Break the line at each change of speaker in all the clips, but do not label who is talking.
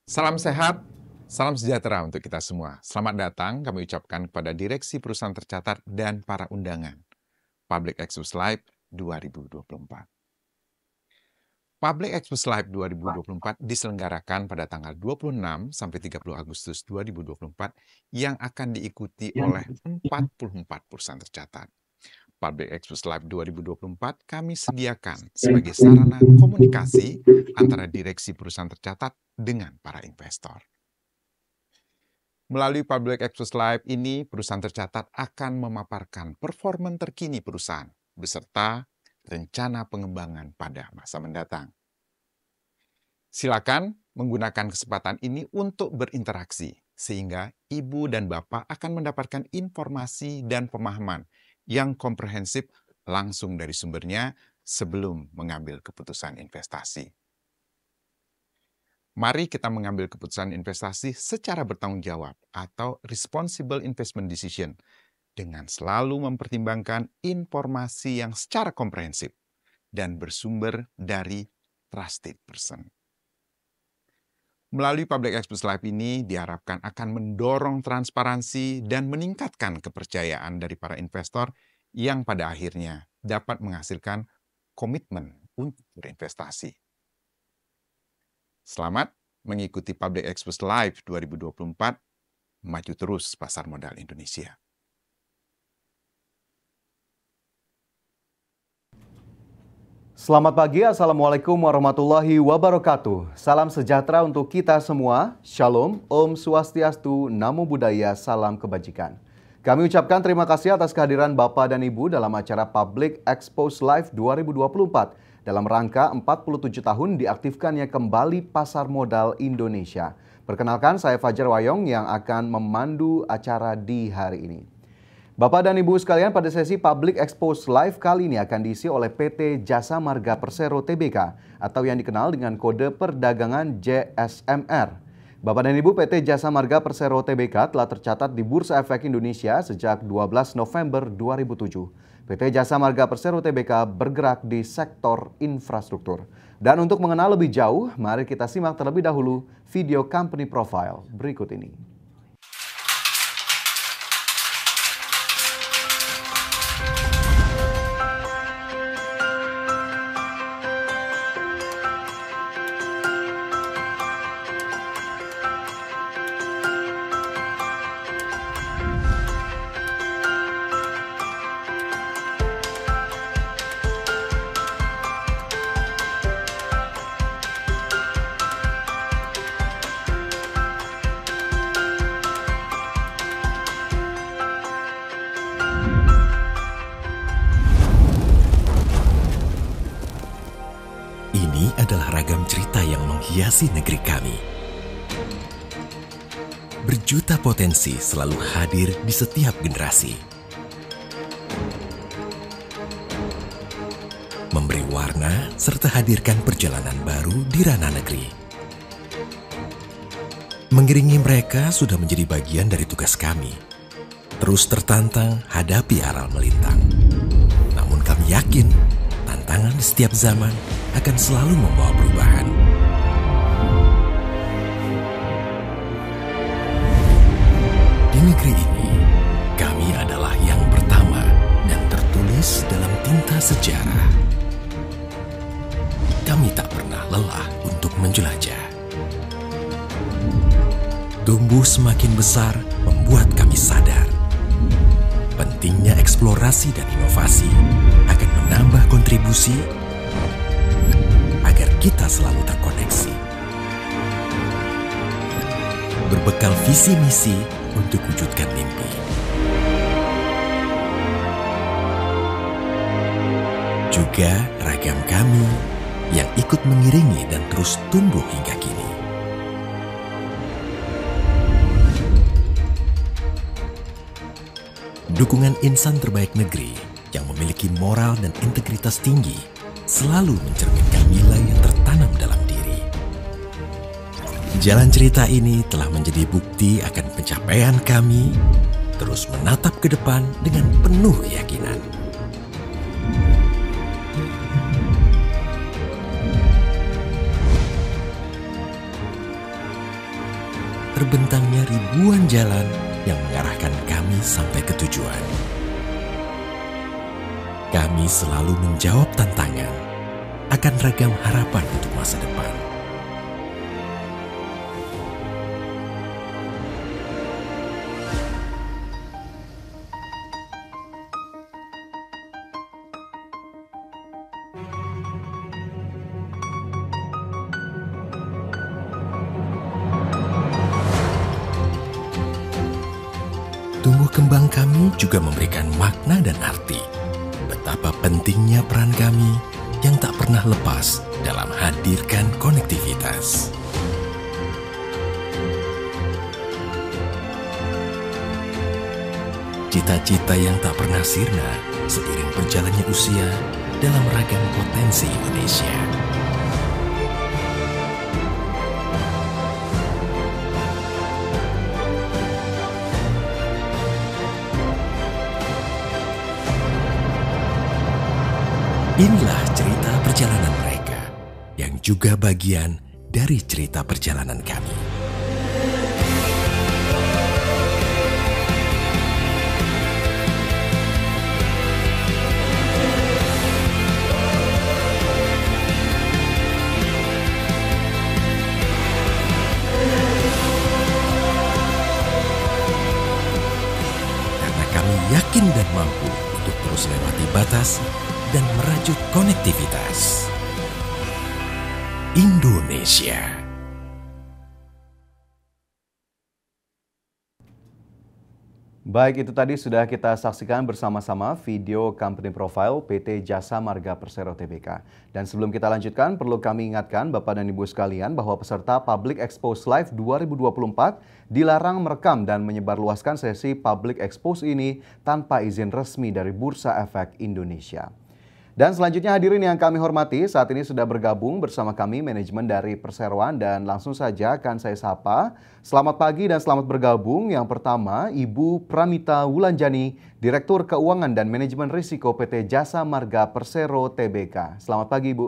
Salam sehat, salam sejahtera untuk kita semua. Selamat datang kami ucapkan kepada Direksi Perusahaan Tercatat dan para undangan Public Expo Live 2024. Public Expo Live 2024 diselenggarakan pada tanggal 26 sampai 30 Agustus 2024 yang akan diikuti oleh 44 perusahaan tercatat. Public Expo Live 2024 kami sediakan sebagai sarana komunikasi antara direksi perusahaan tercatat dengan para investor. Melalui Public Expo Live ini, perusahaan tercatat akan memaparkan performa terkini perusahaan beserta rencana pengembangan pada masa mendatang. Silakan menggunakan kesempatan ini untuk berinteraksi, sehingga Ibu dan Bapak akan mendapatkan informasi dan pemahaman yang komprehensif langsung dari sumbernya sebelum mengambil keputusan investasi. Mari kita mengambil keputusan investasi secara bertanggung jawab atau responsible investment decision dengan selalu mempertimbangkan informasi yang secara komprehensif dan bersumber dari trusted person. Melalui Public Expo Live ini diharapkan akan mendorong transparansi dan meningkatkan kepercayaan dari para investor yang pada akhirnya dapat menghasilkan komitmen untuk berinvestasi. Selamat mengikuti Public Expo Live 2024, maju terus pasar modal Indonesia.
Selamat pagi, Assalamualaikum warahmatullahi wabarakatuh. Salam sejahtera untuk kita semua. Shalom, Om Swastiastu, Namo Buddhaya, salam kebajikan. Kami ucapkan terima kasih atas kehadiran Bapak dan Ibu dalam acara Public Expo Live 2024 dalam rangka 47 tahun diaktifkannya kembali pasar modal Indonesia. Perkenalkan, saya Fajar Wayong yang akan memandu acara di hari ini. Bapak dan Ibu sekalian, pada sesi Public Expo Live kali ini akan diisi oleh PT Jasa Marga Persero Tbk atau yang dikenal dengan kode perdagangan JSMR. Bapak dan Ibu, PT Jasa Marga Persero Tbk telah tercatat di Bursa Efek Indonesia sejak 12 November 2007. PT Jasa Marga Persero Tbk bergerak di sektor infrastruktur. Dan untuk mengenal lebih jauh, mari kita simak terlebih dahulu video company profile berikut ini.
Ini adalah ragam cerita yang menghiasi negeri kami. Berjuta potensi selalu hadir di setiap generasi. Memberi warna serta hadirkan perjalanan baru di ranah negeri. Mengiringi mereka sudah menjadi bagian dari tugas kami. Terus tertantang hadapi aral melintang. Namun kami yakin tantangan di setiap zaman akan selalu membawa perubahan. Di negeri ini, kami adalah yang pertama dan tertulis dalam tinta sejarah. Kami tak pernah lelah untuk menjelajah. Tumbuh semakin besar membuat kami sadar pentingnya eksplorasi dan inovasi akan menambah kontribusi agar kita selalu terkoneksi. Berbekal visi misi untuk wujudkan mimpi. Juga ragam kami yang ikut mengiringi dan terus tumbuh hingga kini. Dukungan insan terbaik negeri yang memiliki moral dan integritas tinggi selalu mencerminkan nilai yang tertanam dalam diri. Jalan cerita ini telah menjadi bukti akan pencapaian kami terus menatap ke depan dengan penuh keyakinan. terbentangnya ribuan jalan yang mengarahkan kami sampai ke tujuan. Kami selalu menjawab tantangan akan ragam harapan untuk masa depan. Tumbuh kembang kami juga memberikan makna dan arti. Betapa pentingnya peran kami yang tak pernah lepas dalam hadirkan konektivitas. Cita-cita yang tak pernah sirna seiring berjalannya usia dalam ragam potensi Indonesia. Inilah cerita perjalanan mereka, yang juga bagian dari cerita perjalanan kami. Karena kami yakin dan mampu untuk terus lewati batas dan merajut konektivitas. Indonesia.
Baik, itu tadi sudah kita saksikan bersama-sama video company profile PT Jasa Marga Persero Tbk. Dan sebelum kita lanjutkan, perlu kami ingatkan Bapak dan Ibu sekalian bahwa peserta Public Expose Live 2024 dilarang merekam dan menyebarluaskan sesi Public Expose ini tanpa izin resmi dari Bursa Efek Indonesia. Dan selanjutnya hadirin yang kami hormati, saat ini sudah bergabung bersama kami manajemen dari Perseroan dan langsung saja akan saya sapa. Selamat pagi dan selamat bergabung. Yang pertama, Ibu Pramita Wulanjani, Direktur Keuangan dan Manajemen Risiko PT Jasa Marga Persero Tbk. Selamat pagi, Ibu.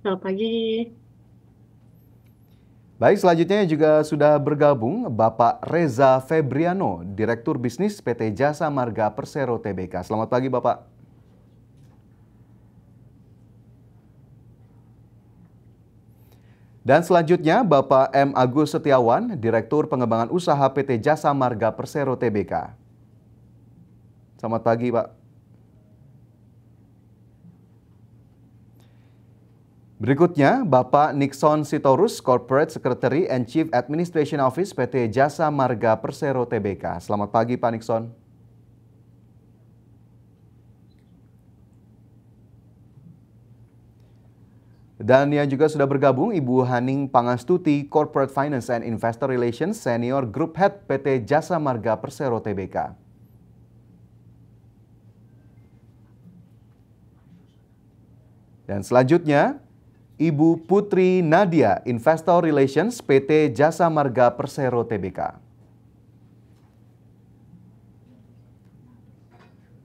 Selamat pagi.
Baik, selanjutnya juga sudah bergabung Bapak Reza Febriano, Direktur Bisnis PT Jasa Marga Persero Tbk. Selamat pagi, Bapak. Dan selanjutnya Bapak M. Agus Setiawan, Direktur Pengembangan Usaha PT Jasa Marga Persero Tbk. Selamat pagi, Pak. Berikutnya, Bapak Nixon Sitorus, Corporate Secretary and Chief Administration Office PT Jasa Marga Persero Tbk. Selamat pagi, Pak Nixon. Dan yang juga sudah bergabung Ibu Haning Pangastuti, Corporate Finance and Investor Relations, Senior Group Head PT Jasa Marga Persero Tbk. Dan selanjutnya, Ibu Putri Nadia, Investor Relations PT Jasa Marga Persero Tbk.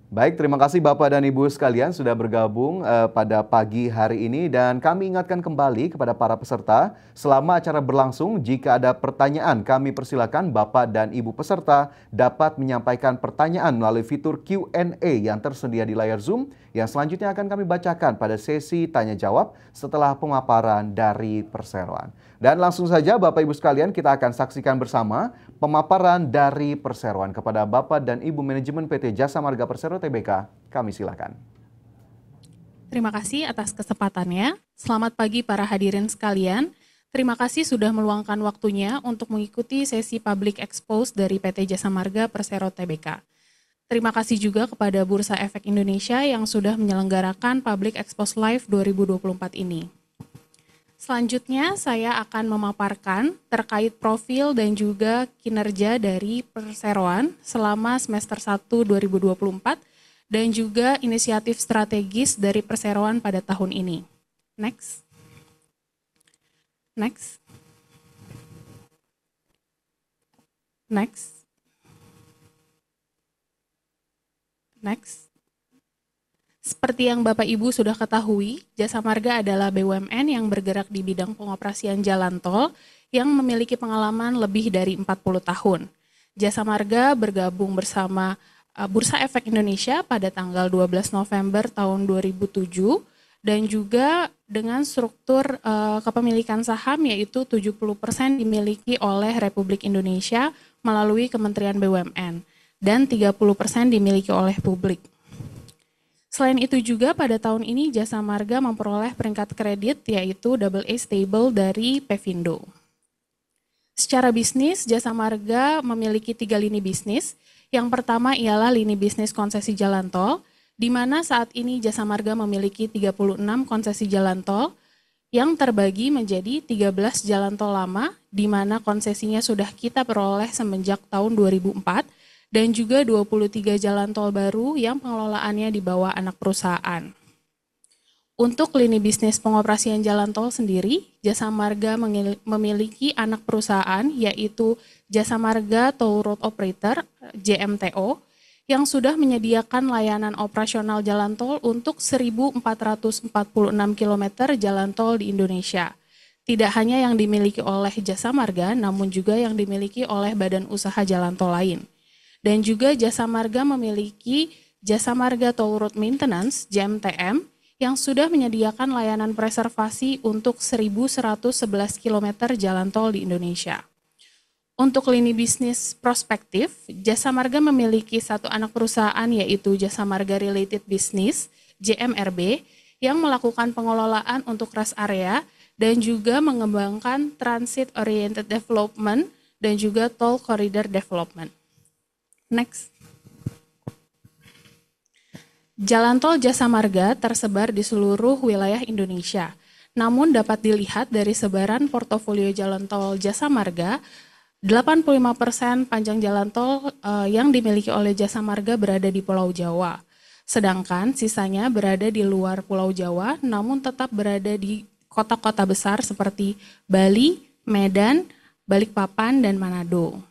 Baik, terima kasih Bapak dan Ibu sekalian sudah bergabung pada pagi hari ini dan kami ingatkan kembali kepada para peserta selama acara berlangsung jika ada pertanyaan kami persilakan Bapak dan Ibu peserta dapat menyampaikan pertanyaan melalui fitur Q&A yang tersedia di layar Zoom yang selanjutnya akan kami bacakan pada sesi tanya jawab setelah pemaparan dari Perseroan. Dan langsung saja Bapak Ibu sekalian kita akan saksikan bersama pemaparan dari Perseroan kepada Bapak dan Ibu Manajemen PT Jasa Marga Persero Tbk. Kami silakan.
Terima kasih atas kesempatannya. Selamat pagi para hadirin sekalian. Terima kasih sudah meluangkan waktunya untuk mengikuti sesi Public Expose dari PT Jasa Marga Persero Tbk. Terima kasih juga kepada Bursa Efek Indonesia yang sudah menyelenggarakan Public Expose Live 2024 ini. Selanjutnya saya akan memaparkan terkait profil dan juga kinerja dari Perseroan selama semester 1 2024 dan juga inisiatif strategis dari Perseroan pada tahun ini. Next. Next. Next. Next. Seperti yang Bapak Ibu sudah ketahui, Jasa Marga adalah BUMN yang bergerak di bidang pengoperasian jalan tol yang memiliki pengalaman lebih dari 40 tahun. Jasa Marga bergabung bersama Bursa Efek Indonesia pada tanggal 12 November tahun 2007 dan juga dengan struktur kepemilikan saham yaitu 70% dimiliki oleh Republik Indonesia melalui Kementerian BUMN dan 30% dimiliki oleh publik. Selain itu juga pada tahun ini Jasa Marga memperoleh peringkat kredit yaitu AA Stable dari Pevindo. Secara bisnis, Jasa Marga memiliki 3 lini bisnis. Yang pertama ialah lini bisnis konsesi jalan tol, di mana saat ini Jasa Marga memiliki 36 konsesi jalan tol yang terbagi menjadi 13 jalan tol lama, di mana konsesinya sudah kita peroleh semenjak tahun 2004, dan juga 23 jalan tol baru yang pengelolaannya di bawah anak perusahaan. Untuk lini bisnis pengoperasian jalan tol sendiri, Jasa Marga memiliki anak perusahaan yaitu Jasa Marga Toll Road Operator (JMTO) yang sudah menyediakan layanan operasional jalan tol untuk 1.446 km jalan tol di Indonesia. Tidak hanya yang dimiliki oleh Jasa Marga, namun juga yang dimiliki oleh badan usaha jalan tol lain. Dan juga Jasa Marga memiliki Jasa Marga Toll Road Maintenance (JMTM) yang sudah menyediakan layanan preservasi untuk 1.111 km jalan tol di Indonesia. Untuk lini bisnis prospektif, Jasa Marga memiliki satu anak perusahaan yaitu Jasa Marga Related Business (JMRB) yang melakukan pengelolaan untuk rest area dan juga mengembangkan Transit Oriented Development dan juga Toll Corridor Development. Next. Jalan tol Jasa Marga tersebar di seluruh wilayah Indonesia. Namun dapat dilihat dari sebaran portofolio jalan tol Jasa Marga, 85% panjang jalan tol yang dimiliki oleh Jasa Marga berada di Pulau Jawa. Sedangkan sisanya berada di luar Pulau Jawa, namun tetap berada di kota-kota besar seperti Bali, Medan, Balikpapan, dan Manado.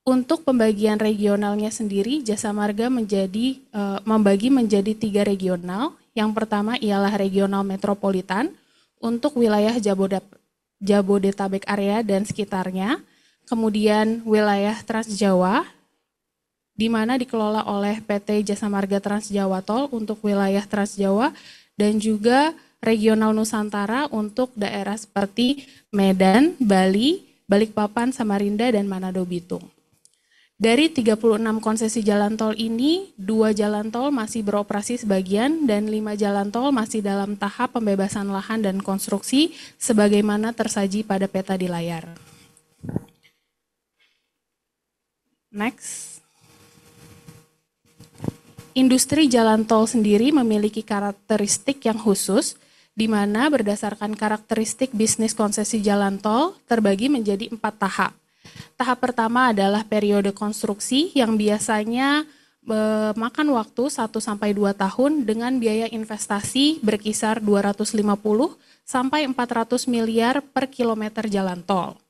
Untuk pembagian regionalnya sendiri, Jasa Marga membagi menjadi 3 regional. Yang pertama ialah regional metropolitan untuk wilayah Jabodetabek area dan sekitarnya. Kemudian wilayah Transjawa, di mana dikelola oleh PT Jasa Marga Transjawa Tol untuk wilayah Transjawa, dan juga regional Nusantara untuk daerah seperti Medan, Bali, Balikpapan, Samarinda, dan Manado Bitung. Dari 36 konsesi jalan tol ini, 2 jalan tol masih beroperasi sebagian dan 5 jalan tol masih dalam tahap pembebasan lahan dan konstruksi sebagaimana tersaji pada peta di layar. Next. Industri jalan tol sendiri memiliki karakteristik yang khusus, di mana berdasarkan karakteristik bisnis konsesi jalan tol terbagi menjadi 4 tahap. Tahap pertama adalah periode konstruksi yang biasanya memakan waktu 1-2 tahun dengan biaya investasi berkisar 250 sampai 400 miliar per kilometer jalan tol.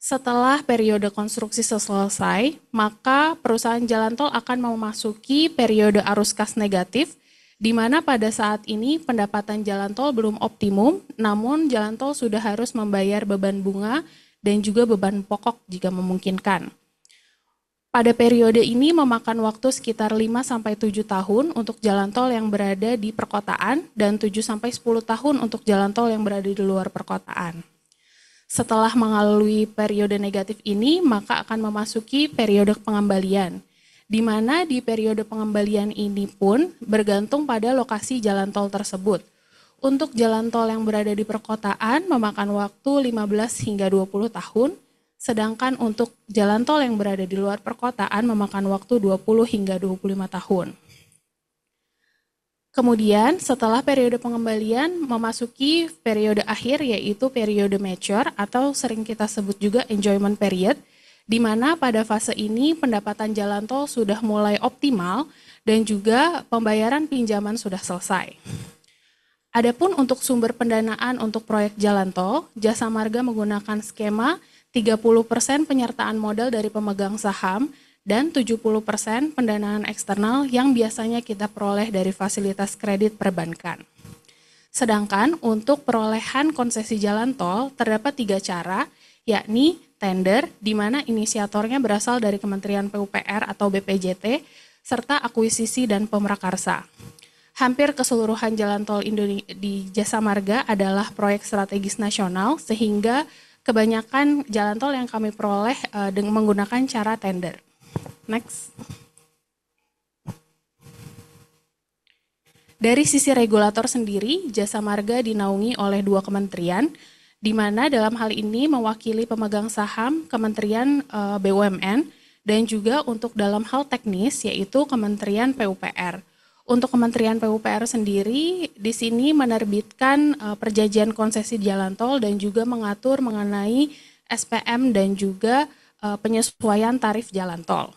Setelah periode konstruksi selesai, maka perusahaan jalan tol akan memasuki periode arus kas negatif, di mana pada saat ini pendapatan jalan tol belum optimum, namun jalan tol sudah harus membayar beban bunga dan juga beban pokok jika memungkinkan. Pada periode ini memakan waktu sekitar 5-7 tahun untuk jalan tol yang berada di perkotaan dan 7-10 tahun untuk jalan tol yang berada di luar perkotaan. Setelah melalui periode negatif ini, maka akan memasuki periode pengembalian, di mana di periode pengembalian ini pun bergantung pada lokasi jalan tol tersebut. Untuk jalan tol yang berada di perkotaan memakan waktu 15 hingga 20 tahun, sedangkan untuk jalan tol yang berada di luar perkotaan memakan waktu 20 hingga 25 tahun. Kemudian setelah periode pengembalian memasuki periode akhir yaitu periode mature atau sering kita sebut juga enjoyment period, di mana pada fase ini pendapatan jalan tol sudah mulai optimal dan juga pembayaran pinjaman sudah selesai. Adapun untuk sumber pendanaan untuk proyek jalan tol, Jasa Marga menggunakan skema 30% penyertaan modal dari pemegang saham dan 70% pendanaan eksternal yang biasanya kita peroleh dari fasilitas kredit perbankan. Sedangkan untuk perolehan konsesi jalan tol terdapat 3 cara, yakni tender, di mana inisiatornya berasal dari Kementerian PUPR atau BPJT, serta akuisisi dan pemrakarsa. Hampir keseluruhan jalan tol di Jasa Marga adalah proyek strategis nasional, sehingga kebanyakan jalan tol yang kami peroleh dengan menggunakan cara tender. Next. Dari sisi regulator sendiri, Jasa Marga dinaungi oleh 2 kementerian, di mana dalam hal ini mewakili pemegang saham Kementerian BUMN dan juga untuk dalam hal teknis yaitu Kementerian PUPR. Untuk Kementerian PUPR sendiri di sini menerbitkan perjanjian konsesi jalan tol dan juga mengatur mengenai SPM dan juga penyesuaian tarif jalan tol.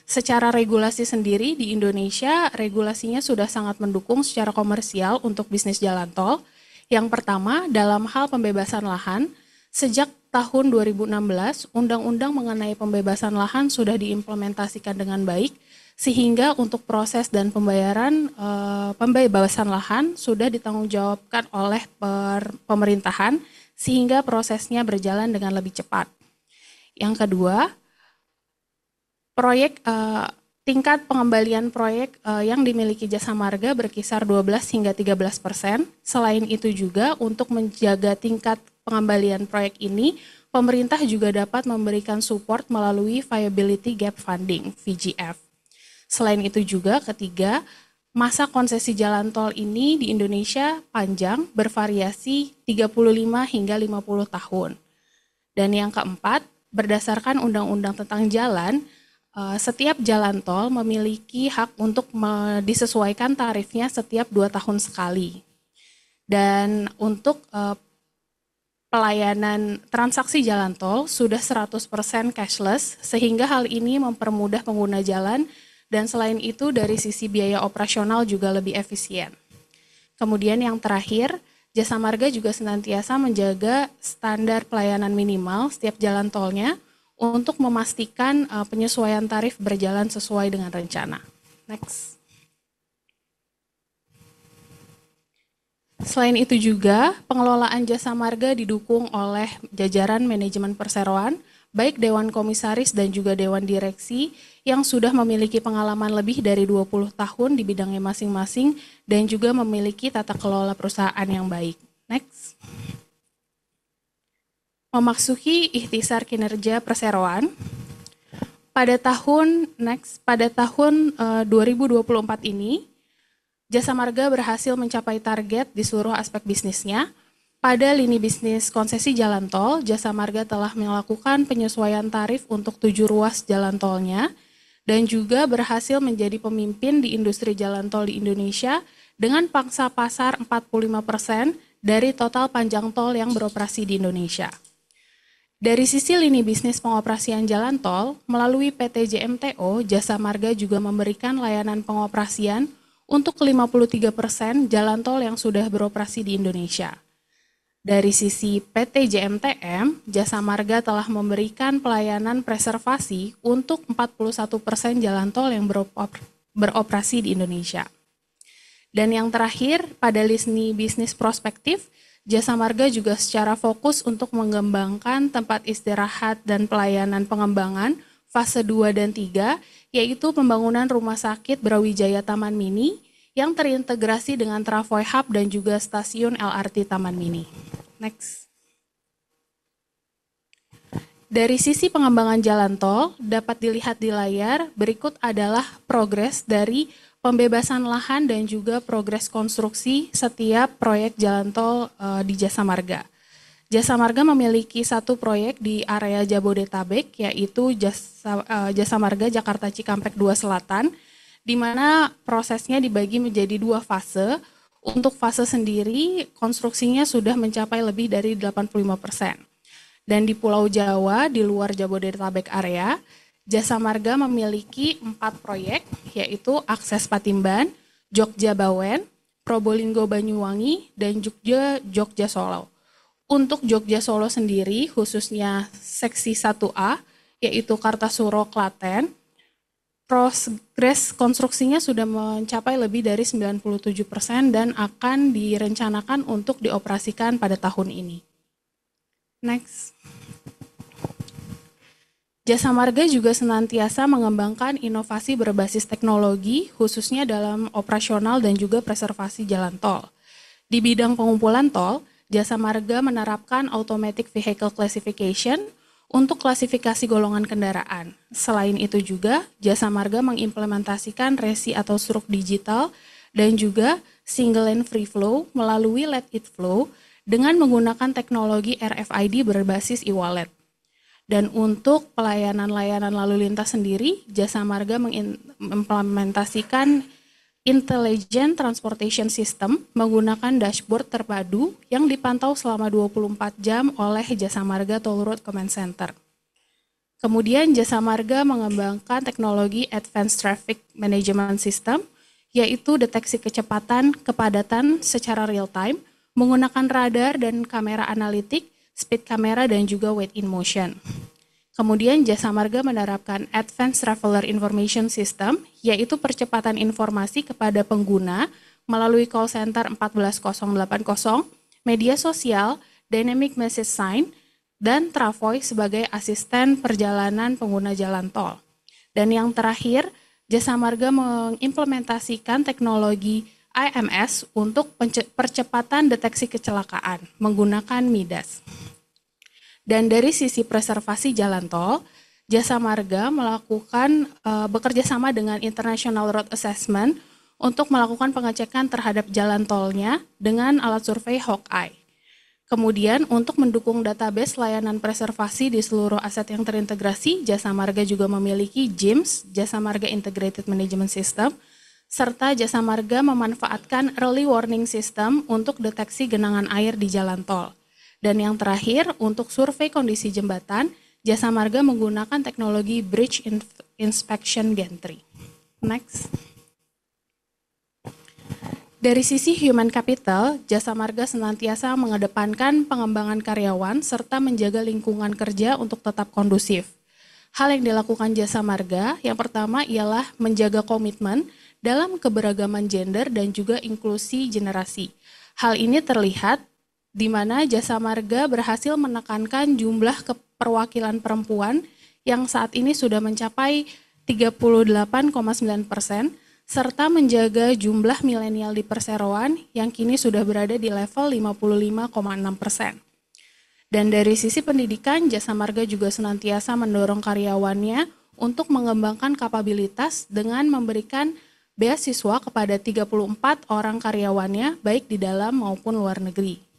Secara regulasi sendiri di Indonesia, regulasinya sudah sangat mendukung secara komersial untuk bisnis jalan tol. Yang pertama, dalam hal pembebasan lahan, sejak tahun 2016, Undang-Undang mengenai pembebasan lahan sudah diimplementasikan dengan baik, sehingga untuk proses dan pembayaran pembebasan lahan sudah ditanggungjawabkan oleh pemerintahan, sehingga prosesnya berjalan dengan lebih cepat. Yang kedua, tingkat pengembalian proyek yang dimiliki Jasa Marga berkisar 12 hingga 13%. Selain itu juga untuk menjaga tingkat pengembalian proyek ini, pemerintah juga dapat memberikan support melalui Viability Gap Funding, VGF. Selain itu juga ketiga, masa konsesi jalan tol ini di Indonesia panjang, bervariasi 35 hingga 50 tahun. Dan yang keempat, berdasarkan Undang-Undang tentang Jalan, setiap jalan tol memiliki hak untuk disesuaikan tarifnya setiap 2 tahun sekali. Dan untuk pelayanan transaksi jalan tol sudah 100% cashless, sehingga hal ini mempermudah pengguna jalan dan selain itu dari sisi biaya operasional juga lebih efisien. Kemudian yang terakhir, Jasa Marga juga senantiasa menjaga standar pelayanan minimal setiap jalan tolnya untuk memastikan penyesuaian tarif berjalan sesuai dengan rencana. Next. Selain itu juga, pengelolaan Jasa Marga didukung oleh jajaran manajemen perseroan, baik Dewan Komisaris dan juga Dewan Direksi yang sudah memiliki pengalaman lebih dari 20 tahun di bidangnya masing-masing dan juga memiliki tata kelola perusahaan yang baik. Next. Memasuki ikhtisar kinerja perseroan. Pada tahun 2024 ini, Jasa Marga berhasil mencapai target di seluruh aspek bisnisnya. Pada lini bisnis konsesi jalan tol, Jasa Marga telah melakukan penyesuaian tarif untuk 7 ruas jalan tolnya dan juga berhasil menjadi pemimpin di industri jalan tol di Indonesia dengan pangsa pasar 45% dari total panjang tol yang beroperasi di Indonesia. Dari sisi lini bisnis pengoperasian jalan tol, melalui PT JMTO, Jasa Marga juga memberikan layanan pengoperasian untuk 53% jalan tol yang sudah beroperasi di Indonesia. Dari sisi PT JMTM, Jasa Marga telah memberikan pelayanan preservasi untuk 41% jalan tol yang beroperasi di Indonesia. Dan yang terakhir, pada lini bisnis prospektif, Jasa Marga juga secara fokus untuk mengembangkan tempat istirahat dan pelayanan pengembangan fase 2 dan 3, yaitu pembangunan rumah sakit Brawijaya Taman Mini yang terintegrasi dengan Travoy Hub dan juga stasiun LRT Taman Mini. Next. Dari sisi pengembangan jalan tol, dapat dilihat di layar, berikut adalah progres dari pembebasan lahan dan juga progres konstruksi setiap proyek jalan tol di Jasa Marga. Jasa Marga memiliki satu proyek di area Jabodetabek, yaitu Jasa Marga Jakarta Cikampek 2 Selatan, di mana prosesnya dibagi menjadi 2 fase. Untuk fase sendiri, konstruksinya sudah mencapai lebih dari 85%. Dan di Pulau Jawa, di luar Jabodetabek area, Jasa Marga memiliki 4 proyek, yaitu Akses Patimban, Jogja Bawen, Probolinggo Banyuwangi, dan Jogja Solo. Untuk Jogja Solo sendiri, khususnya seksi 1A, yaitu Kartasuro, Klaten. Progres konstruksinya sudah mencapai lebih dari 97% dan akan direncanakan untuk dioperasikan pada tahun ini. Next. Jasa Marga juga senantiasa mengembangkan inovasi berbasis teknologi, khususnya dalam operasional dan juga preservasi jalan tol. Di bidang pengumpulan tol, Jasa Marga menerapkan Automatic Vehicle Classification untuk klasifikasi golongan kendaraan. Selain itu juga, Jasa Marga mengimplementasikan resi atau struk digital dan juga single lane free flow melalui Let It Flow dengan menggunakan teknologi RFID berbasis e-wallet. Dan untuk pelayanan-layanan lalu lintas sendiri, Jasa Marga mengimplementasikan Intelligent Transportation System menggunakan dashboard terpadu yang dipantau selama 24 jam oleh Jasa Marga Toll Road Command Center. Kemudian Jasa Marga mengembangkan teknologi Advanced Traffic Management System, yaitu deteksi kecepatan, kepadatan secara real-time, menggunakan radar dan kamera analitik, speed kamera, dan juga wait in motion. Kemudian Jasa Marga menerapkan Advanced Traveler Information System, yaitu percepatan informasi kepada pengguna melalui call center 14080, media sosial, dynamic message sign, dan Travoy sebagai asisten perjalanan pengguna jalan tol. Dan yang terakhir, Jasa Marga mengimplementasikan teknologi IMS untuk percepatan deteksi kecelakaan menggunakan MIDAS. Dan dari sisi preservasi jalan tol, Jasa Marga bekerja sama dengan International Road Assessment untuk melakukan pengecekan terhadap jalan tolnya dengan alat survei Hawkeye. Kemudian untuk mendukung database layanan preservasi di seluruh aset yang terintegrasi, Jasa Marga juga memiliki JIMS, Jasa Marga Integrated Management System, serta Jasa Marga memanfaatkan Early Warning System untuk deteksi genangan air di jalan tol. Dan yang terakhir, untuk survei kondisi jembatan, Jasa Marga menggunakan teknologi Bridge Inspection Gantry. Next. Dari sisi human capital, Jasa Marga senantiasa mengedepankan pengembangan karyawan serta menjaga lingkungan kerja untuk tetap kondusif. Hal yang dilakukan Jasa Marga, yang pertama ialah menjaga komitmen dalam keberagaman gender dan juga inklusi generasi. Hal ini terlihat di mana Jasa Marga berhasil menekankan jumlah keperwakilan perempuan yang saat ini sudah mencapai 38,9%, serta menjaga jumlah milenial di perseroan yang kini sudah berada di level 55,6%. Dan dari sisi pendidikan, Jasa Marga juga senantiasa mendorong karyawannya untuk mengembangkan kapabilitas dengan memberikan beasiswa kepada 34 orang karyawannya baik di dalam maupun luar negeri.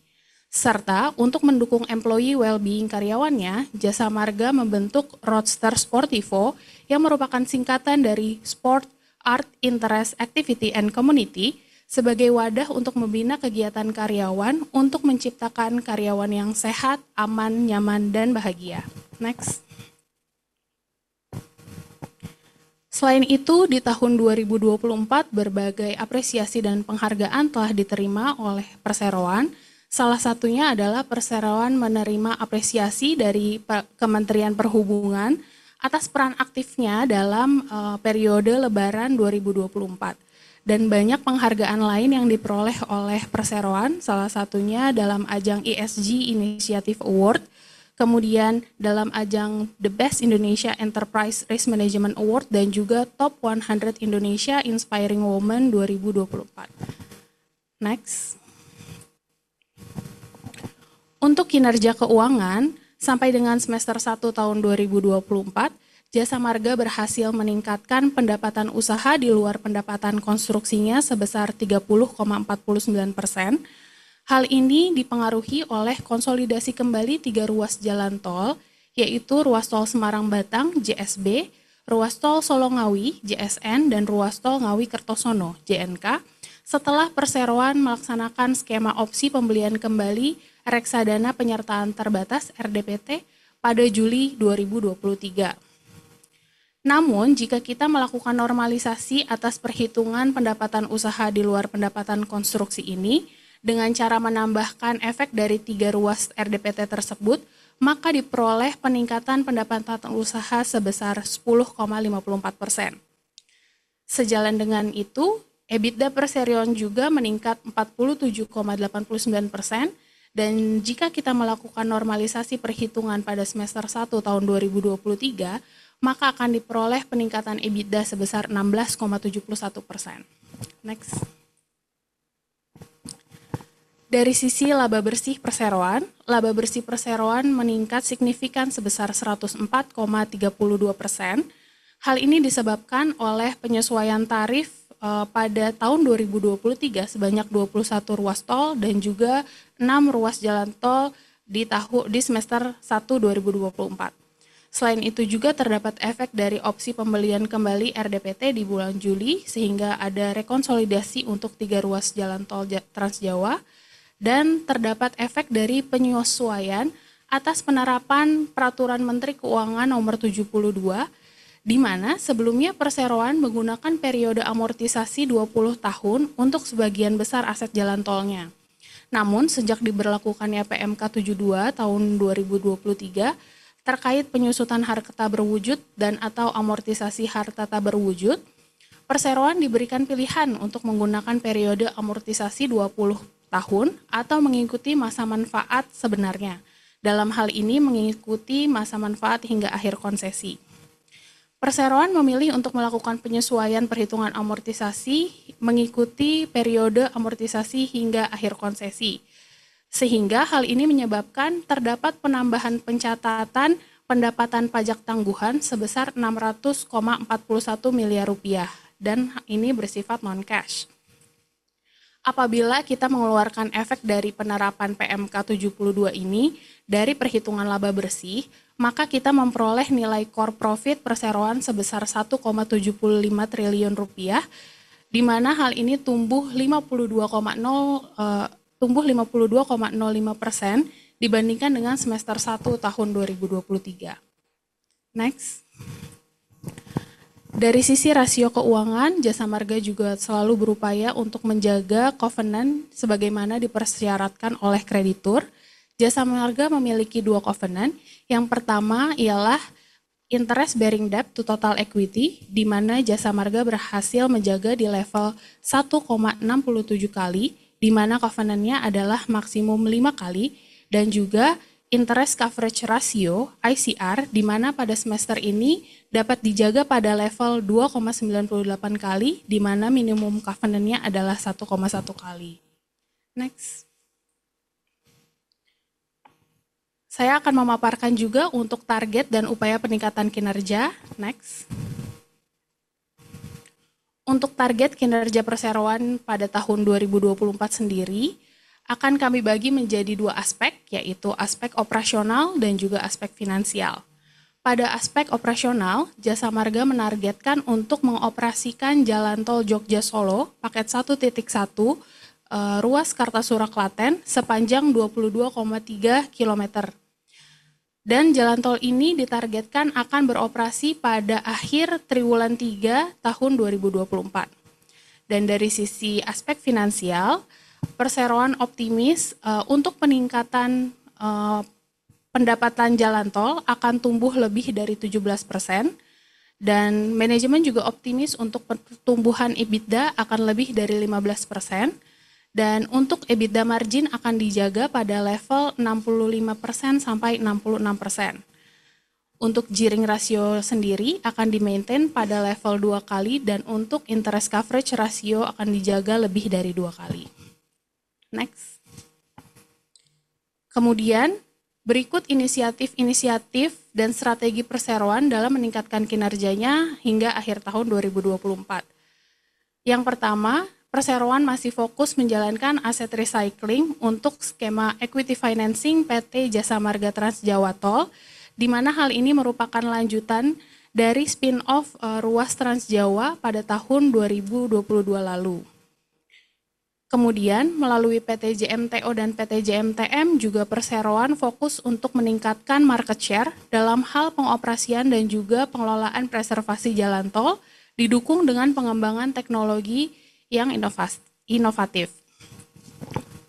Serta untuk mendukung employee well-being karyawannya, Jasa Marga membentuk Roadster Sportivo yang merupakan singkatan dari Sport, Art, Interest, Activity, and Community sebagai wadah untuk membina kegiatan karyawan untuk menciptakan karyawan yang sehat, aman, nyaman, dan bahagia. Next. Selain itu, di tahun 2024 berbagai apresiasi dan penghargaan telah diterima oleh perseroan. Salah satunya adalah perseroan menerima apresiasi dari Kementerian Perhubungan atas peran aktifnya dalam periode Lebaran 2024. Dan banyak penghargaan lain yang diperoleh oleh perseroan, salah satunya dalam ajang ESG Initiative Award, kemudian dalam ajang The Best Indonesia Enterprise Risk Management Award, dan juga Top 100 Indonesia Inspiring Women 2024. Next. Untuk kinerja keuangan, sampai dengan semester 1 tahun 2024, Jasa Marga berhasil meningkatkan pendapatan usaha di luar pendapatan konstruksinya sebesar 30,49%. Hal ini dipengaruhi oleh konsolidasi kembali 3 ruas jalan tol, yaitu Ruas Tol Semarang-Batang, JSB, Ruas Tol Solo-Ngawi, JSN, dan Ruas Tol Ngawi-Kertosono, JNK, setelah perseroan melaksanakan skema opsi pembelian kembali reksadana penyertaan terbatas RDPT pada Juli 2023. Namun, jika kita melakukan normalisasi atas perhitungan pendapatan usaha di luar pendapatan konstruksi ini, dengan cara menambahkan efek dari 3 ruas RDPT tersebut, maka diperoleh peningkatan pendapatan usaha sebesar 10,54%. Sejalan dengan itu, EBITDA per serion juga meningkat 47,89%, dan jika kita melakukan normalisasi perhitungan pada semester 1 tahun 2023, maka akan diperoleh peningkatan EBITDA sebesar 16,71%. Next. Dari sisi laba bersih perseroan meningkat signifikan sebesar 104,32%. Hal ini disebabkan oleh penyesuaian tarif pada tahun 2023 sebanyak 21 ruas tol dan juga 6 ruas jalan tol di semester 1 2024. Selain itu juga terdapat efek dari opsi pembelian kembali RDPT di bulan Juli sehingga ada rekonsolidasi untuk 3 ruas jalan tol Trans Jawa, dan terdapat efek dari penyesuaian atas penerapan Peraturan Menteri Keuangan Nomor 72, di mana sebelumnya perseroan menggunakan periode amortisasi 20 tahun untuk sebagian besar aset jalan tolnya. Namun, sejak diberlakukannya PMK 72 tahun 2023 terkait penyusutan harta berwujud dan atau amortisasi harta tak berwujud, perseroan diberikan pilihan untuk menggunakan periode amortisasi 20 tahun atau mengikuti masa manfaat sebenarnya. Dalam hal ini mengikuti masa manfaat hingga akhir konsesi. Perseroan memilih untuk melakukan penyesuaian perhitungan amortisasi mengikuti periode amortisasi hingga akhir konsesi. Sehingga hal ini menyebabkan terdapat penambahan pencatatan pendapatan pajak tangguhan sebesar 600,41 miliar rupiah dan ini bersifat non-cash. Apabila kita mengeluarkan efek dari penerapan PMK 72 ini dari perhitungan laba bersih, maka kita memperoleh nilai core profit perseroan sebesar 1,75 triliun rupiah, di mana hal ini tumbuh 52,05% dibandingkan dengan semester 1 tahun 2023. Next. Dari sisi rasio keuangan, Jasa Marga juga selalu berupaya untuk menjaga covenant sebagaimana dipersyaratkan oleh kreditur. Jasa Marga memiliki 2 covenant. Yang pertama ialah interest bearing debt to total equity, di mana Jasa Marga berhasil menjaga di level 1,67 kali, di mana covenantnya adalah maksimum 5 kali, dan juga interest coverage ratio ICR, di mana pada semester ini dapat dijaga pada level 2,98 kali, di mana minimum covenantnya adalah 1,1 kali. Next. Saya akan memaparkan juga untuk target dan upaya peningkatan kinerja. Next. Untuk target kinerja perseroan pada tahun 2024 sendiri, akan kami bagi menjadi 2 aspek, yaitu aspek operasional dan juga aspek finansial. Pada aspek operasional, Jasa Marga menargetkan untuk mengoperasikan jalan tol Jogja-Solo paket 1.1 ruas Kartasura-Klaten sepanjang 22,3 km. Dan jalan tol ini ditargetkan akan beroperasi pada akhir triwulan 3 tahun 2024. Dan dari sisi aspek finansial, perseroan optimis untuk peningkatan pendapatan jalan tol akan tumbuh lebih dari 17%, dan manajemen juga optimis untuk pertumbuhan EBITDA akan lebih dari 15%, dan untuk EBITDA margin akan dijaga pada level 65% sampai 66%. Untuk gearing rasio sendiri akan di-maintain pada level 2 kali, dan untuk interest coverage rasio akan dijaga lebih dari 2 kali. Next. Kemudian, berikut inisiatif-inisiatif dan strategi perseroan dalam meningkatkan kinerjanya hingga akhir tahun 2024. Yang pertama, perseroan masih fokus menjalankan aset recycling untuk skema equity financing PT Jasa Marga Trans Jawa Tol, di mana hal ini merupakan lanjutan dari spin-off ruas Trans Jawa pada tahun 2022 lalu. Kemudian, melalui PT JMTO dan PT JMTM juga perseroan fokus untuk meningkatkan market share dalam hal pengoperasian dan juga pengelolaan preservasi jalan tol, didukung dengan pengembangan teknologi yang inovatif.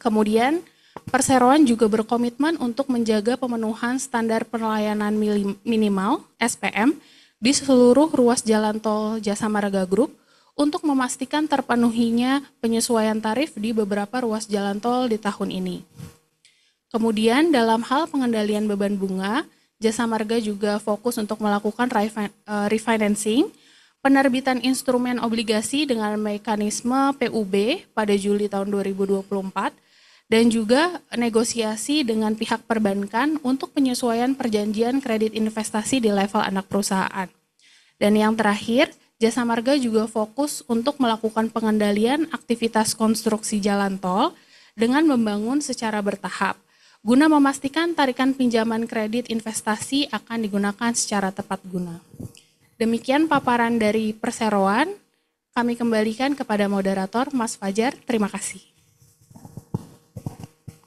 Kemudian, Perseroan juga berkomitmen untuk menjaga pemenuhan standar pelayanan minimal (SPM) di seluruh ruas jalan tol Jasa Marga Group untuk memastikan terpenuhinya penyesuaian tarif di beberapa ruas jalan tol di tahun ini. Kemudian dalam hal pengendalian beban bunga, Jasa Marga juga fokus untuk melakukan refinancing, penerbitan instrumen obligasi dengan mekanisme PUB pada Juli tahun 2024, dan juga negosiasi dengan pihak perbankan untuk penyesuaian perjanjian kredit investasi di level anak perusahaan. Dan yang terakhir, Jasa Marga juga fokus untuk melakukan pengendalian aktivitas konstruksi jalan tol dengan membangun secara bertahap, guna memastikan tarikan pinjaman kredit investasi akan digunakan secara tepat guna. Demikian paparan dari Perseroan, kami kembalikan kepada moderator Mas Fajar, terima kasih.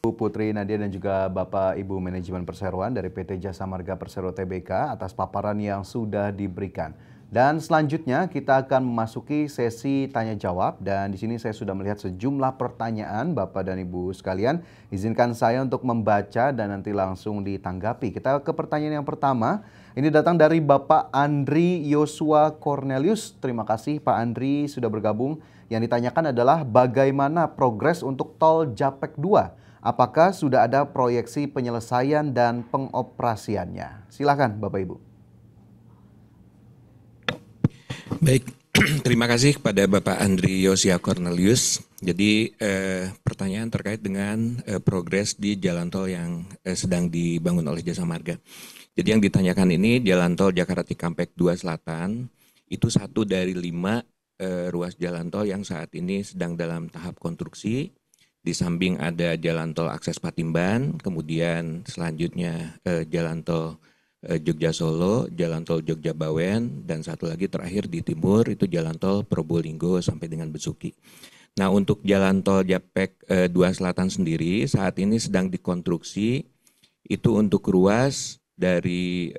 Bu Putri Nadia dan juga Bapak Ibu Manajemen Perseroan dari PT Jasa Marga Persero Tbk atas paparan yang sudah diberikan. Dan selanjutnya kita akan memasuki sesi tanya jawab dan di sini saya sudah melihat sejumlah pertanyaan Bapak dan Ibu sekalian. Izinkan saya untuk membaca dan nanti langsung ditanggapi. Kita ke pertanyaan yang pertama. Ini datang dari Bapak Andri Yosua Cornelius. Terima kasih Pak Andri sudah bergabung. Yang ditanyakan adalah bagaimana progres untuk tol Japek 2? Apakah sudah ada proyeksi penyelesaian dan pengoperasiannya? Silakan Bapak Ibu.
Baik, terima kasih kepada Bapak Andri Yosia Cornelius. Jadi pertanyaan terkait dengan progres di jalan tol yang sedang dibangun oleh Jasa Marga. Jadi yang ditanyakan ini jalan tol Jakarta Cikampek 2 Selatan itu satu dari 5 ruas jalan tol yang saat ini sedang dalam tahap konstruksi. Di samping ada jalan tol akses Patimban, kemudian selanjutnya jalan tol Jogja Solo, jalan tol Jogja Bawen, dan satu lagi terakhir di timur itu jalan tol Probolinggo sampai dengan Besuki. Nah untuk jalan tol Japek 2 Selatan sendiri saat ini sedang dikonstruksi itu untuk ruas dari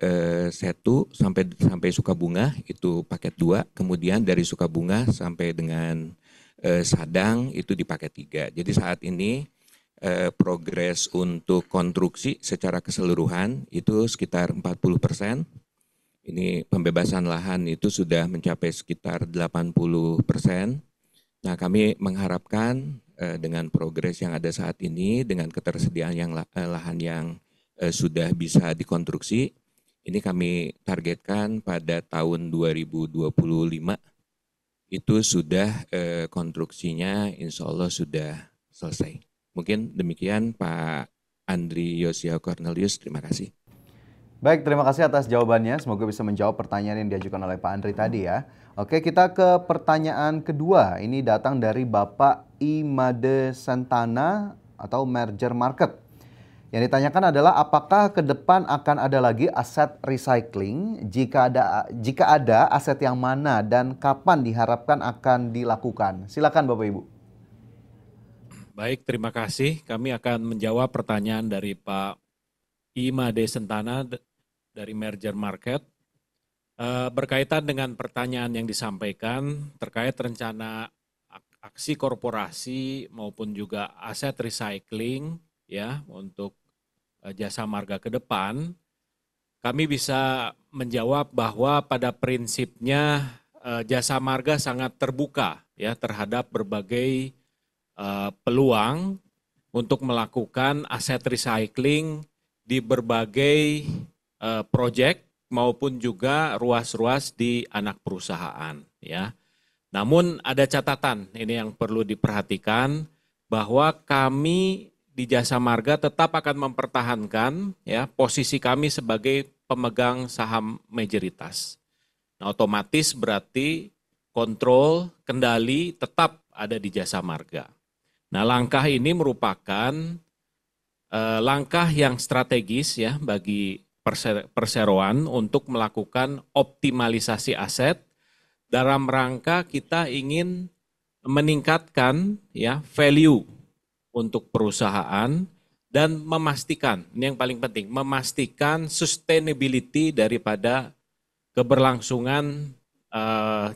Setu sampai Sukabunga itu paket 2, kemudian dari Sukabunga sampai dengan Sadang itu di paket 3. Jadi saat ini progres untuk konstruksi secara keseluruhan itu sekitar 40%. Ini pembebasan lahan itu sudah mencapai sekitar 80%. Nah kami mengharapkan dengan progres yang ada saat ini, dengan ketersediaan lahan yang sudah bisa dikonstruksi, ini kami targetkan pada tahun 2025 itu sudah konstruksinya insya Allah sudah selesai. Mungkin demikian Pak Andri Yosia Cornelius, terima kasih.
Baik, terima kasih atas jawabannya. Semoga bisa menjawab pertanyaan yang diajukan oleh Pak Andri tadi ya. Oke, kita ke pertanyaan kedua. Ini datang dari Bapak Imade Santana atau Merger Market. Yang ditanyakan adalah apakah ke depan akan ada lagi aset recycling? Jika ada aset yang mana dan kapan diharapkan akan dilakukan? Silakan Bapak Ibu.
Baik, terima kasih. Kami akan menjawab pertanyaan dari Pak Imade Santana dari Merger Market. Berkaitan dengan pertanyaan yang disampaikan terkait rencana aksi korporasi maupun juga aset recycling ya untuk Jasa Marga ke depan, kami bisa menjawab bahwa pada prinsipnya Jasa Marga sangat terbuka ya terhadap berbagai peluang untuk melakukan aset recycling di berbagai proyek maupun juga ruas-ruas di anak perusahaan ya. Namun ada catatan ini yang perlu diperhatikan bahwa kami di Jasa Marga tetap akan mempertahankan ya posisi kami sebagai pemegang saham mayoritas. Nah, otomatis berarti kontrol, kendali tetap ada di Jasa Marga. Nah, langkah ini merupakan langkah yang strategis ya bagi Perseroan untuk melakukan optimalisasi aset dalam rangka kita ingin meningkatkan ya value untuk perusahaan dan memastikan, ini yang paling penting, memastikan sustainability daripada keberlangsungan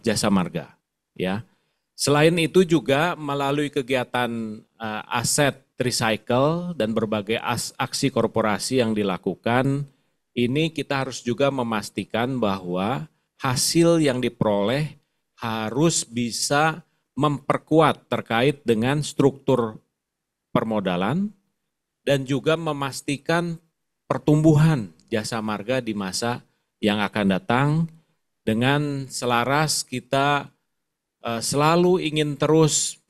Jasa Marga. Ya. Selain itu juga melalui kegiatan aset tricycle dan berbagai aksi korporasi yang dilakukan, ini kita harus juga memastikan bahwa hasil yang diperoleh harus bisa memperkuat terkait dengan struktur permodalan dan juga memastikan pertumbuhan jasa marga di masa yang akan datang. Dengan selaras kita selalu ingin terus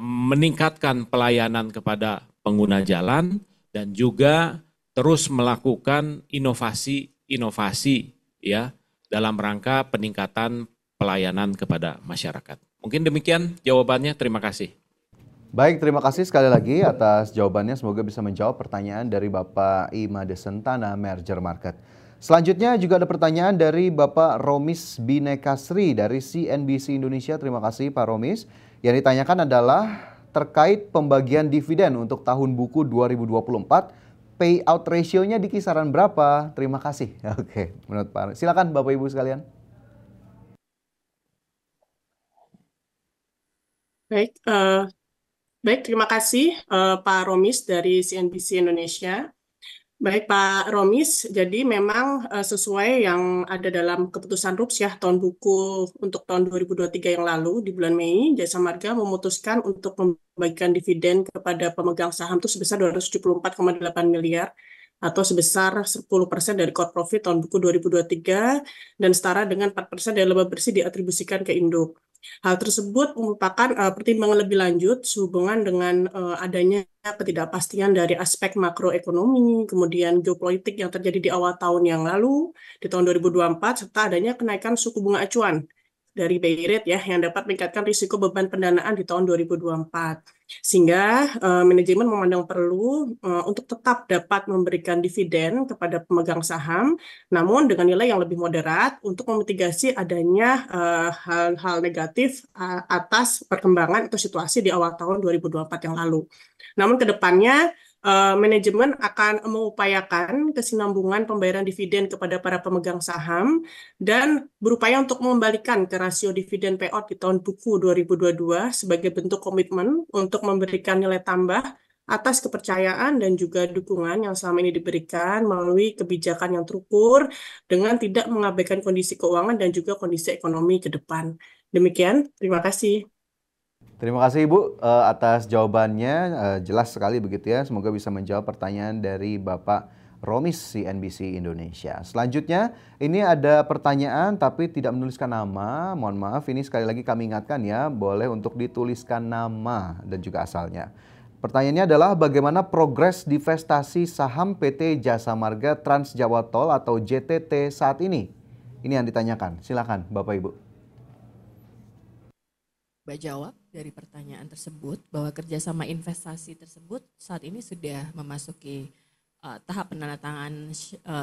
meningkatkan pelayanan kepada pengguna jalan dan juga terus melakukan inovasi-inovasi ya dalam rangka peningkatan pelayanan kepada masyarakat. Mungkin demikian jawabannya, terima kasih.
Baik, terima kasih sekali lagi atas jawabannya. Semoga bisa menjawab pertanyaan dari Bapak Ima Desentana, Merger Market. Selanjutnya juga ada pertanyaan dari Bapak Romis Binekasri dari CNBC Indonesia. Terima kasih Pak Romis. Yang ditanyakan adalah terkait pembagian dividen untuk tahun buku 2024. Payout ratio-nya di kisaran berapa? Terima kasih. Oke, menurut Pak. Silakan Bapak Ibu sekalian.
Baik, terima kasih Pak Romis dari CNBC Indonesia. Baik Pak Romis, jadi memang sesuai yang ada dalam keputusan RUPS ya tahun buku untuk tahun 2023 yang lalu di bulan Mei, Jasa Marga memutuskan untuk membagikan dividen kepada pemegang saham itu sebesar 274,8 miliar atau sebesar 10% dari core profit tahun buku 2023 dan setara dengan 4% dari laba bersih diatribusikan ke induk. Hal tersebut merupakan pertimbangan lebih lanjut sehubungan dengan adanya ketidakpastian dari aspek makroekonomi, kemudian geopolitik yang terjadi di awal tahun yang lalu, di tahun 2024, serta adanya kenaikan suku bunga acuan dari BI rate ya yang dapat meningkatkan risiko beban pendanaan di tahun 2024. Sehingga manajemen memandang perlu untuk tetap dapat memberikan dividen kepada pemegang saham, namun dengan nilai yang lebih moderat untuk memitigasi adanya hal-hal negatif atas perkembangan atau situasi di awal tahun 2024 yang lalu. Namun ke depannya manajemen akan mengupayakan kesinambungan pembayaran dividen kepada para pemegang saham dan berupaya untuk mengembalikan ke rasio dividen payout di tahun buku 2022 sebagai bentuk komitmen untuk memberikan nilai tambah atas kepercayaan dan juga dukungan yang selama ini diberikan melalui kebijakan yang terukur dengan tidak mengabaikan kondisi keuangan dan juga kondisi ekonomi ke depan. Demikian, terima kasih.
Terima kasih Ibu atas jawabannya, jelas sekali begitu ya. Semoga bisa menjawab pertanyaan dari Bapak Romis CNBC Indonesia. Selanjutnya ini ada pertanyaan tapi tidak menuliskan nama. Mohon maaf, ini sekali lagi kami ingatkan ya, boleh untuk dituliskan nama dan juga asalnya. Pertanyaannya adalah bagaimana progres divestasi saham PT Jasa Marga Trans Jawa Tol atau JTT saat ini? Ini yang ditanyakan. Silakan Bapak Ibu.
Jawab dari pertanyaan tersebut bahwa kerjasama investasi tersebut saat ini sudah memasuki tahap penandatangan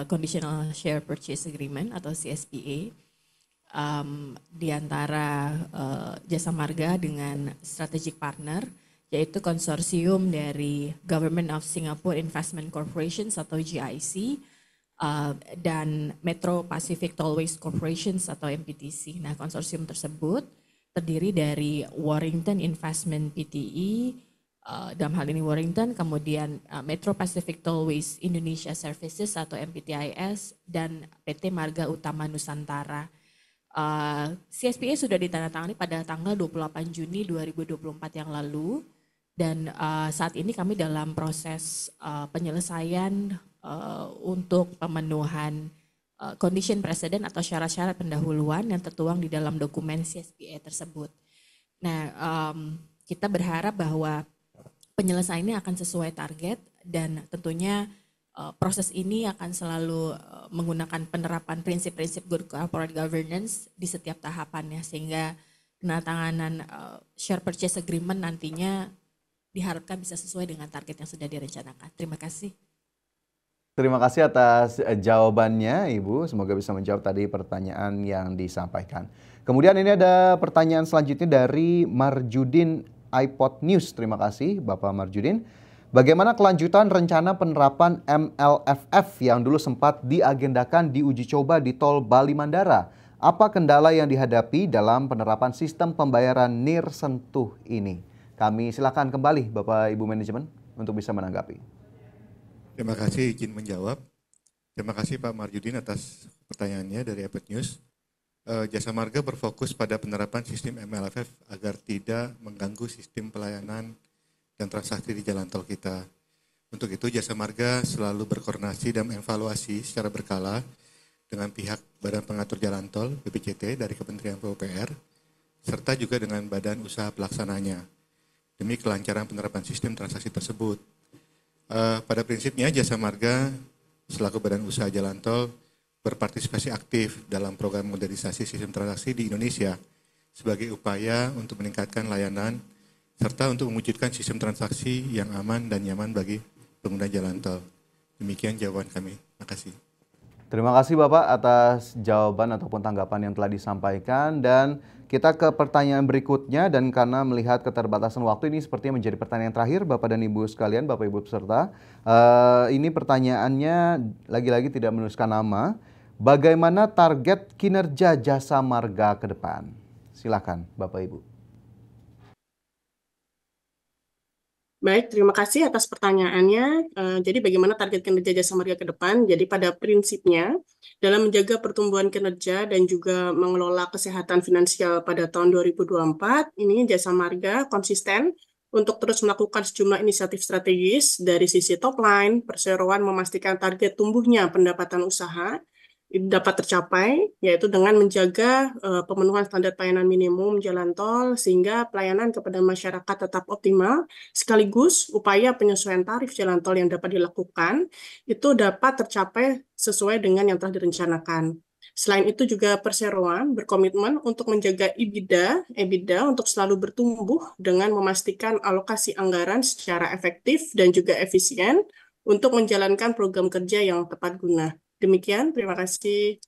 Conditional Share Purchase Agreement atau CSPA di antara Jasa Marga dengan strategic partner yaitu konsorsium dari Government of Singapore Investment Corporations atau GIC dan Metro Pacific Tollways Corporations atau MPTC. Nah, konsorsium tersebut terdiri dari Warrington Investment Pte, dalam hal ini Warrington, kemudian Metro Pacific Tollways Indonesia Services atau MPTIS, dan PT Marga Utama Nusantara. CSPA sudah ditandatangani pada tanggal 28 Juni 2024 yang lalu, dan saat ini kami dalam proses penyelesaian untuk pemenuhan condition precedent atau syarat-syarat pendahuluan yang tertuang di dalam dokumen CSPA tersebut. Nah, kita berharap bahwa penyelesaian ini akan sesuai target dan tentunya proses ini akan selalu menggunakan penerapan prinsip-prinsip good corporate governance di setiap tahapannya sehingga penandatanganan share purchase agreement nantinya diharapkan bisa sesuai dengan target yang sudah direncanakan. Terima kasih.
Terima kasih atas jawabannya Ibu, semoga bisa menjawab tadi pertanyaan yang disampaikan. Kemudian ini ada pertanyaan selanjutnya dari Marjudin iPod News. Terima kasih Bapak Marjudin. Bagaimana kelanjutan rencana penerapan MLFF yang dulu sempat diagendakan diuji coba di Tol Bali Mandara? Apa kendala yang dihadapi dalam penerapan sistem pembayaran nirsentuh ini? Kami silakan kembali Bapak Ibu Manajemen. untuk bisa menanggapi.
Terima kasih izin menjawab. Terima kasih Pak Marjudin atas pertanyaannya dari Epet News. Jasa Marga berfokus pada penerapan sistem MLFF agar tidak mengganggu sistem pelayanan dan transaksi di jalan tol kita. Untuk itu Jasa Marga selalu berkoordinasi dan mengevaluasi secara berkala dengan pihak Badan Pengatur Jalan Tol BPJT dari Kementerian PUPR serta juga dengan badan usaha pelaksananya demi kelancaran penerapan sistem transaksi tersebut. Pada prinsipnya Jasa Marga selaku badan usaha jalan tol berpartisipasi aktif dalam program modernisasi sistem transaksi di Indonesia sebagai upaya untuk meningkatkan layanan serta untuk mewujudkan sistem transaksi yang aman dan nyaman bagi pengguna jalan tol. Demikian jawaban kami. Terima kasih.
Terima kasih Bapak atas jawaban ataupun tanggapan yang telah disampaikan, dan kita ke pertanyaan berikutnya, dan karena melihat keterbatasan waktu ini sepertinya menjadi pertanyaan terakhir Bapak dan Ibu sekalian, Bapak Ibu peserta. Ini pertanyaannya lagi-lagi tidak menuliskan nama. Bagaimana target kinerja Jasa Marga ke depan? Silakan Bapak Ibu.
Baik, terima kasih atas pertanyaannya. Jadi bagaimana target kinerja Jasa Marga ke depan? Jadi pada prinsipnya, dalam menjaga pertumbuhan kinerja dan juga mengelola kesehatan finansial pada tahun 2024, ini Jasa Marga konsisten untuk terus melakukan sejumlah inisiatif strategis dari sisi top line, perseroan memastikan target tumbuhnya pendapatan usaha dapat tercapai, yaitu dengan menjaga pemenuhan standar pelayanan minimum jalan tol sehingga pelayanan kepada masyarakat tetap optimal, sekaligus upaya penyesuaian tarif jalan tol yang dapat dilakukan itu dapat tercapai sesuai dengan yang telah direncanakan. Selain itu juga perseroan berkomitmen untuk menjaga EBITDA untuk selalu bertumbuh dengan memastikan alokasi anggaran secara efektif dan juga efisien untuk menjalankan program kerja yang tepat guna. Demikian, terima kasih.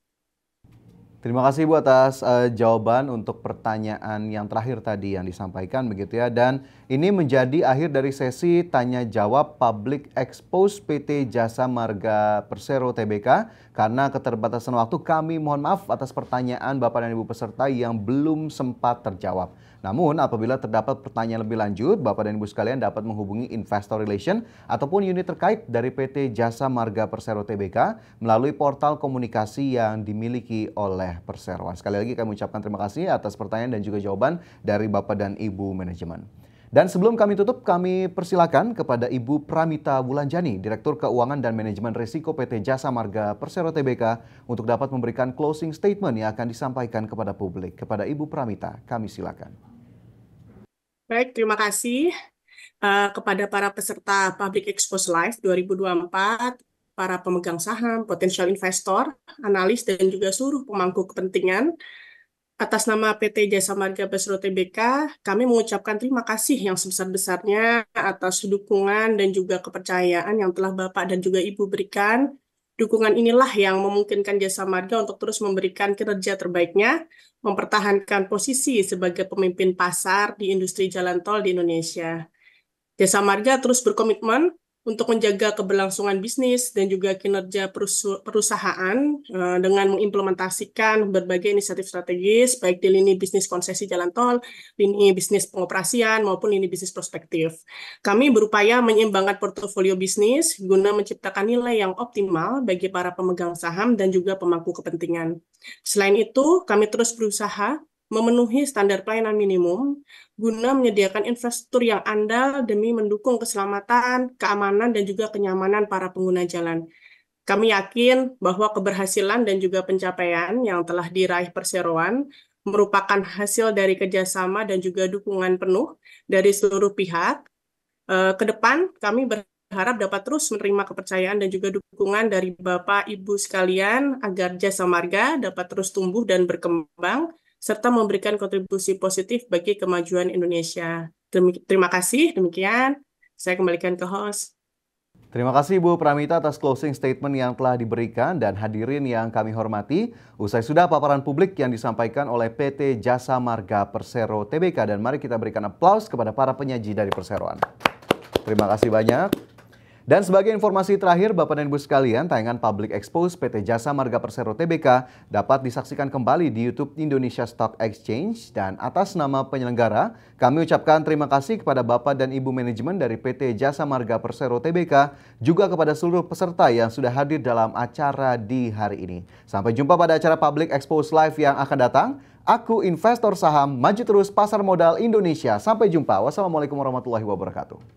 Terima kasih Bu atas jawaban untuk pertanyaan yang terakhir tadi yang disampaikan begitu ya. Dan ini menjadi akhir dari sesi tanya jawab Public Expose PT Jasa Marga Persero Tbk. Karena keterbatasan waktu kami mohon maaf atas pertanyaan Bapak dan Ibu peserta yang belum sempat terjawab. Namun apabila terdapat pertanyaan lebih lanjut, Bapak dan Ibu sekalian dapat menghubungi Investor Relation ataupun unit terkait dari PT Jasa Marga Persero Tbk melalui portal komunikasi yang dimiliki oleh Perseroan. Sekali lagi kami ucapkan terima kasih atas pertanyaan dan juga jawaban dari Bapak dan Ibu manajemen. Dan sebelum kami tutup, kami persilakan kepada Ibu Pramita Wulanjani, Direktur Keuangan dan Manajemen Risiko PT Jasa Marga Persero Tbk, untuk dapat memberikan closing statement yang akan disampaikan kepada publik. Kepada Ibu Pramita, kami silakan.
Baik, terima kasih kepada para peserta Public Expose Live 2024, para pemegang saham, potensial investor, analis, dan juga seluruh pemangku kepentingan. Atas nama PT Jasa Marga Persero Tbk, kami mengucapkan terima kasih yang sebesar-besarnya atas dukungan dan juga kepercayaan yang telah Bapak dan juga Ibu berikan. Dukungan inilah yang memungkinkan Jasa Marga untuk terus memberikan kinerja terbaiknya, mempertahankan posisi sebagai pemimpin pasar di industri jalan tol di Indonesia. Jasa Marga terus berkomitmen untuk menjaga keberlangsungan bisnis dan juga kinerja perusahaan dengan mengimplementasikan berbagai inisiatif strategis, baik di lini bisnis konsesi jalan tol, lini bisnis pengoperasian, maupun lini bisnis prospektif. Kami berupaya menyeimbangkan portofolio bisnis guna menciptakan nilai yang optimal bagi para pemegang saham dan juga pemangku kepentingan. Selain itu, kami terus berusaha memenuhi standar pelayanan minimum guna menyediakan infrastruktur yang andal demi mendukung keselamatan, keamanan, dan juga kenyamanan para pengguna jalan. Kami yakin bahwa keberhasilan dan juga pencapaian yang telah diraih Perseroan merupakan hasil dari kerjasama dan juga dukungan penuh dari seluruh pihak. Kedepan kami berharap dapat terus menerima kepercayaan dan juga dukungan dari Bapak Ibu sekalian agar Jasa Marga dapat terus tumbuh dan berkembang, serta memberikan kontribusi positif bagi kemajuan Indonesia. Terima kasih, demikian saya kembalikan ke host.
Terima kasih Bu Pramita atas closing statement yang telah diberikan, dan hadirin yang kami hormati, usai sudah paparan publik yang disampaikan oleh PT Jasa Marga Persero Tbk, dan mari kita berikan aplaus kepada para penyaji dari Perseroan. Terima kasih banyak. Dan sebagai informasi terakhir, Bapak dan Ibu sekalian, tayangan Public Expose PT Jasa Marga Persero Tbk dapat disaksikan kembali di YouTube Indonesia Stock Exchange. Dan atas nama penyelenggara, kami ucapkan terima kasih kepada Bapak dan Ibu manajemen dari PT Jasa Marga Persero Tbk, juga kepada seluruh peserta yang sudah hadir dalam acara di hari ini. Sampai jumpa pada acara Public Expose Live yang akan datang. Aku investor saham, maju terus pasar modal Indonesia. Sampai jumpa. Wassalamualaikum warahmatullahi wabarakatuh.